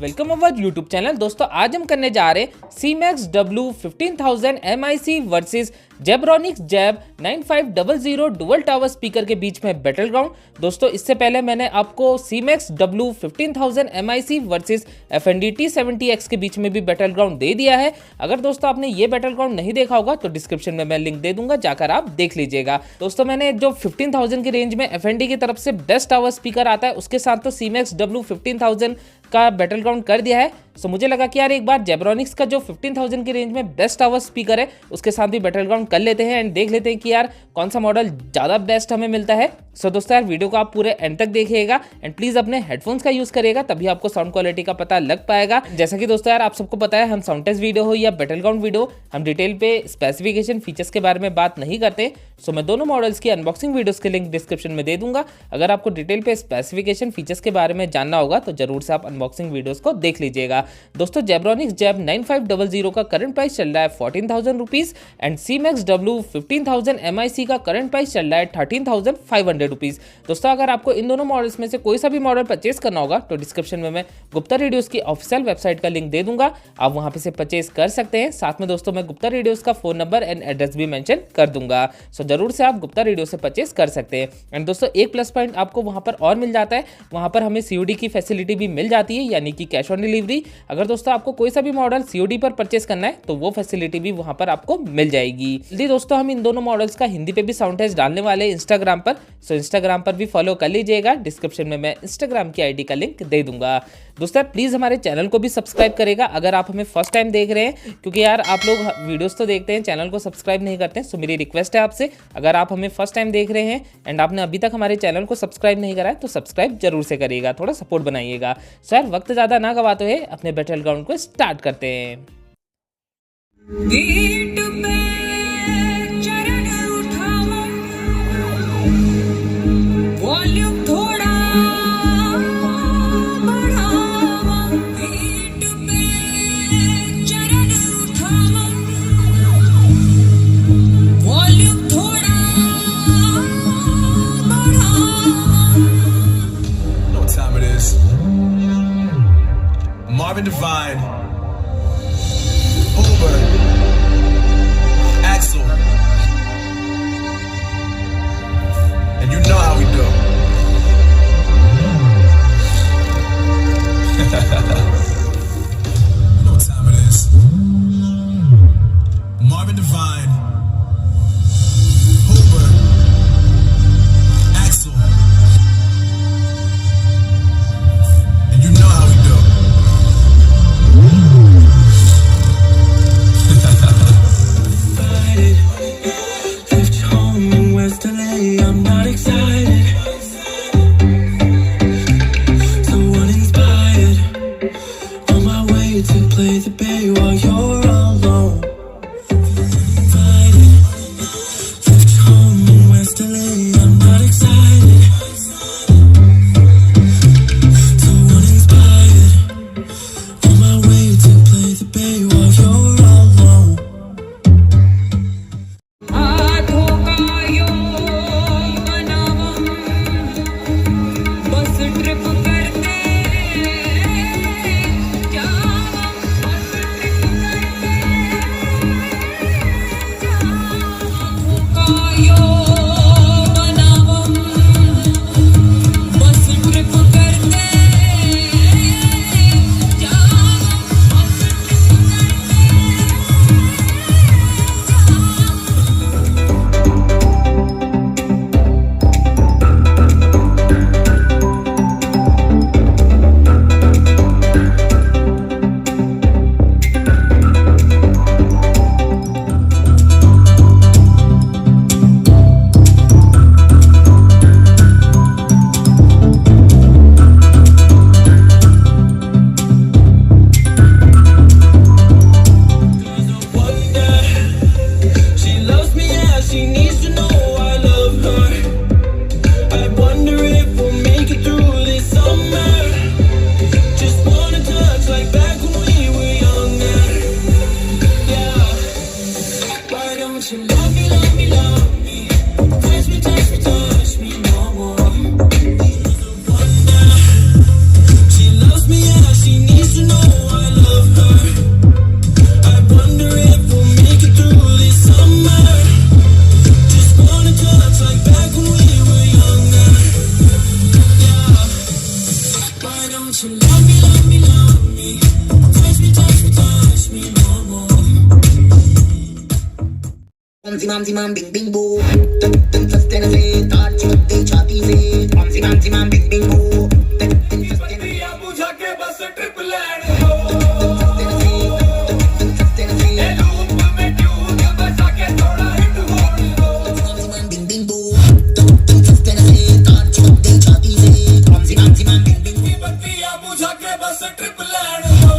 Welcome our YouTube channel. दोस्तों आज हम करने जा रहे हैं Cemex W15000 MIC versus Zebronics ZEB-BT9500 dual tower speaker के बीच में बैटल ग्राउंड। दोस्तों इससे पहले मैंने आपको Cemex W15000 MIC versus FNDT70X के बीच में भी बैटल ग्राउंड दे दिया है। अगर दोस्तों आपने ये बैटल ग्राउंड नहीं देखा होगा तो डिस्क्रिप्शन में मैं लिंक दे दूंगा, जाकर आप देख लीजिएगा। दोस्तों मैंने जो 15000 की रेंज में FND की तरफ से बेस्ट टावर स्पीकर आता है उसके साथ तो Cemex W15000 का बैटल ग्राउंड कर दिया है। सो मुझे लगा कि यार एक बार Zebronics का जो 15000 की रेंज में बेस्ट टावर स्पीकर है उसके साथ भी बैटल ग्राउंड कर लेते हैं एंड देख लेते हैं कि यार कौन सा मॉडल ज़्यादा बेस्ट हमें मिलता है। सो दोस्तों यार वीडियो को आप पूरे एंड तक देखिएगा एंड प्लीज़ अपने हेडफोन्स का यूज़ करिएगा, तभी आपको साउंड क्वालिटी का पता लग पाएगा। जैसा कि दोस्तों यार आप सबको पता है हम साउंड टेस्ट वीडियो हो या बैटल ग्राउंड वीडियो, हम डिटेल पे स्पेसिफिकेशन फीचर्स के बारे में बात नहीं करते। सो मैं दोनों मॉडल्स की अनबॉक्सिंग वीडियोस के लिंक डिस्क्रिप्शन में दे दूंगा। अगर आपको डिटेल पे स्पेसिफिकेशन फीचर्स के बारे में जानना होगा तो जरूर से आप अनबॉक्सिंग वीडियोस को देख लीजिएगा। दोस्तों Zebronics ZEB-BT9500 का करंट प्राइस चल रहा है 14,000 rupees and Cemex W15000 MIC का करंट प्राइस चल रहा है 13,500 रुपीज़। दोस्तों अगर आपको इन दोनों मॉडल्स में से कोई सा भी मॉडल परचेस करना होगा तो डिस्क्रिप्शन में मैं गुप्ता रेडियोस की ऑफिशियल वेबसाइट का लिंक दे दूंगा, आप वहां पे से परचेस कर सकते हैं। साथ में दोस्तों मैं गुप्ता रेडियोस का फोन नंबर एंड एड्रेस भी मेंशन कर दूंगा, सो जरूर से आप गुप्ता रेडियो से परचेस कर सकते हैं। एंड दोस्तों एक प्लस पॉइंट आपको वहां पर और मिल जाता है, वहां पर हमें COD की फैसिलिटी भी मिल जाती है, यानी कि कैश ऑन डिलीवरी। अगर दोस्तों आपको कोई सा भी मॉडल COD पर परचेस करना है तो वो फैसिलिटी भी वहां पर आपको मिल जाएगी। जल्दी दोस्तों हम इन दोनों मॉडल्स का हिंदी पे भी साउंड टेस्ट डालने वाले हैं इंस्टाग्राम पर, सो इंस्टाग्राम पर भी फॉलो कर लीजिएगा। डिस्क्रिप्शन में मैं इंस्टाग्राम की ID का लिंक दे दूंगा। दोस्तों प्लीज हमारे चैनल को भी सब्सक्राइब करेगा अगर आप हमें फर्स्ट टाइम देख रहे हैं, क्योंकि यार आप लोग वीडियोस तो देखते हैं चैनल को सब्सक्राइब नहीं करते हैं। सो मेरी रिक्वेस्ट है आपसे, अगर आप हमें फर्स्ट टाइम देख रहे हैं एंड आपने अभी तक हमारे चैनल को सब्सक्राइब नहीं करा है तो सब्सक्राइब जरूर से करिएगा, थोड़ा सपोर्ट बनाइएगा। सो यार वक्त ज़्यादा ना गवाते हुए अपने बैटल ग्राउंड को स्टार्ट करते हैं। Divine, Uber, Axel, and you know how we do. You know what time it is. Marvin Divine, Uber, Axel, and you know how we do. I'm not excited, so uninspired. On my way to play the bay while you're alone. Fighting, left home in West LA. I'm not excited, so uninspired. On my way to play the bay while you're alone. She loves me and she needs to Zimam zimam bing bing boo. Tum सस्ते न से तार चिपकते छाती से. Zimam zimam bing bing boo. tum सस्ते न से बुझा के बस ट्रिप लैंड हो सस्ते न से. ए लूप में ट्यून बजा के थोड़ा हिट हो Zimam bing bing boo. tum सस्ते न से तार चिपकते छाती से. Zimam zimam bing bing boo. बत्तियां बुझा के बस ट्रिप लैंड हो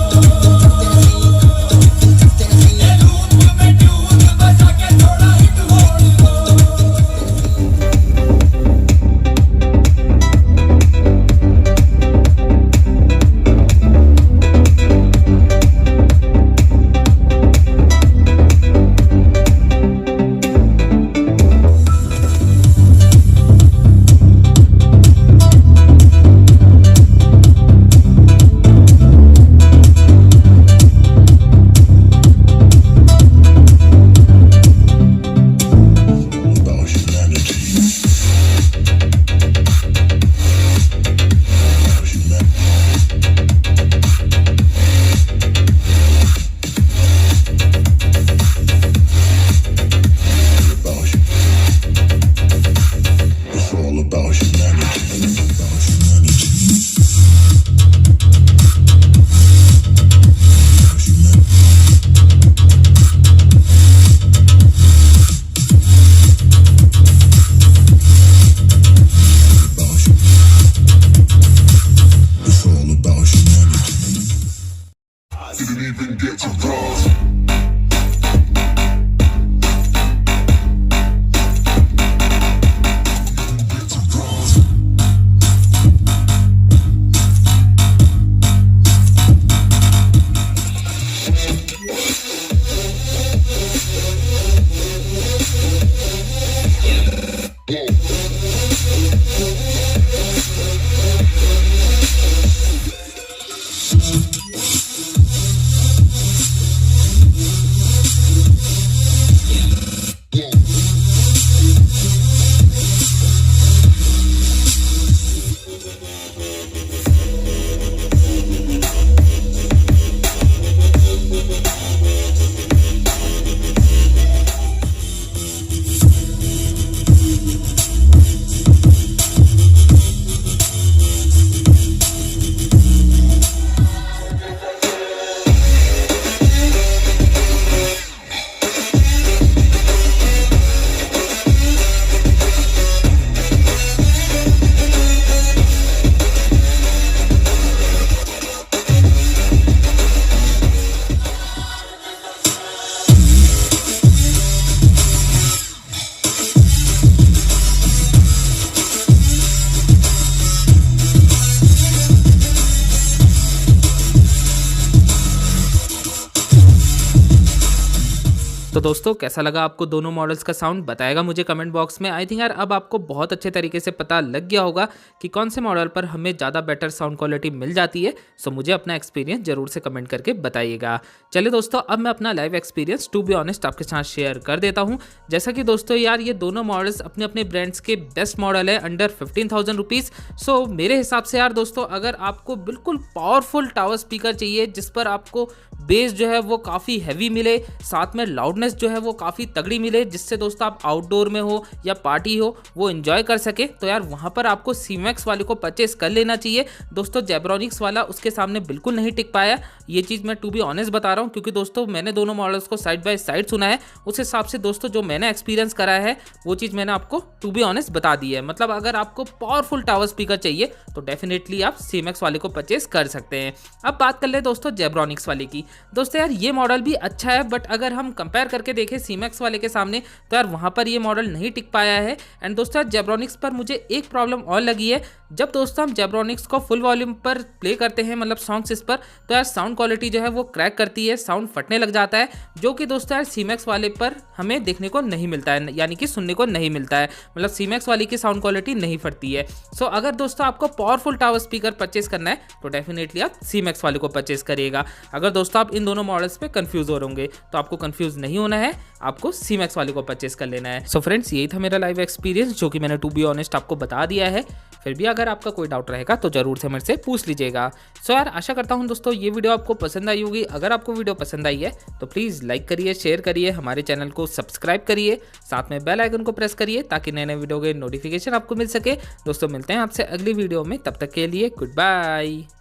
सस्ते न से. ए लूप में ट्यून बजा के थोड़ा हिट हो About humanity. It's all about humanity. About humanity. It's all about humanity. I didn't even get to cross. Get to cross. तो दोस्तों कैसा लगा आपको दोनों मॉडल्स का साउंड, बताएगा मुझे कमेंट बॉक्स में। आई थिंक यार अब आपको बहुत अच्छे तरीके से पता लग गया होगा कि कौन से मॉडल पर हमें ज़्यादा बेटर साउंड क्वालिटी मिल जाती है। सो मुझे अपना एक्सपीरियंस जरूर से कमेंट करके बताइएगा। चलिए दोस्तों, अब मैं अपना live experience to be honest आपके साथ शेयर कर देता हूँ। जैसा कि दोस्तों यार ये दोनों मॉडल्स अपने अपने ब्रांड्स के बेस्ट मॉडल है अंडर 15,000 रुपीज़। सो मेरे हिसाब से यार दोस्तों, अगर आपको बिल्कुल पावरफुल टावर स्पीकर चाहिए जिस पर आपको बेस जो है वो काफ़ी हैवी मिले, साथ में लाउडनेस जो है वो काफ़ी तगड़ी मिले, जिससे दोस्तों आप आउटडोर में हो या पार्टी हो वो एंजॉय कर सके, तो यार वहाँ पर आपको सीमैक्स वाले को परचेस कर लेना चाहिए। दोस्तों जेब्रॉनिक्स वाला उसके सामने बिल्कुल नहीं टिक पाया, ये चीज़ मैं टू बी ऑनेस्ट बता रहा हूँ, क्योंकि दोस्तों मैंने दोनों मॉडल्स को साइड बाय साइड सुना है। उस हिसाब से दोस्तों जो मैंने एक्सपीरियंस करा है वो चीज़ मैंने आपको टू बी ऑनेस्ट बता दी है। मतलब अगर आपको पावरफुल टावर स्पीकर चाहिए तो डेफिनेटली आप सीमैक्स वाले को परचेस कर सकते हैं। अब बात कर ले दोस्तों जेब्रॉनिक्स वाले की। दोस्तों यार ये मॉडल भी अच्छा है, बट अगर हम कंपेयर करके देखें सीमैक्स वाले के सामने तो यार वहाँ पर ये मॉडल नहीं टिक पाया है। एंड दोस्तों यार जेब्रॉनिक्स पर मुझे एक प्रॉब्लम और लगी है, जब दोस्तों हम जेब्रॉनिक्स को फुल वॉल्यूम पर प्ले करते हैं, मतलब सॉन्ग्स इस पर, तो यार साउंड क्वालिटी जो है वो क्रैक करती है, साउंड फटने लग जाता है, जो कि दोस्तों यार सीमैक्स वाले पर हमें देखने को नहीं मिलता है, यानी कि सुनने को नहीं मिलता है। मतलब सीमैक्स वाली की साउंड क्वालिटी नहीं फटती है। सो अगर दोस्तों आपको पावरफुल टावर स्पीकर परचेस करना है तो डेफिनेटली आप सीमैक्स वाले को परचेस करिएगा। अगर दोस्तों आप इन दोनों मॉडल्स पे कंफ्यूज हो होंगे तो आपको कंफ्यूज नहीं होना है, आपको सीमैक्स वाले को परचेस कर लेना है। सो फ्रेंड्स यही था मेरा लाइव एक्सपीरियंस, जो कि मैंने टू बी ऑनेस्ट आपको बता दिया है। फिर भी अगर आपका कोई डाउट रहेगा तो ज़रूर से मेरे से पूछ लीजिएगा। सो यार आशा करता हूँ दोस्तों ये वीडियो आपको पसंद आई होगी। अगर आपको वीडियो पसंद आई है तो प्लीज़ लाइक करिए, शेयर करिए, हमारे चैनल को सब्सक्राइब करिए, साथ में बेल आइकन को प्रेस करिए ताकि नए नए वीडियो के नोटिफिकेशन आपको मिल सके। दोस्तों मिलते हैं आपसे अगली वीडियो में, तब तक के लिए गुड बाय।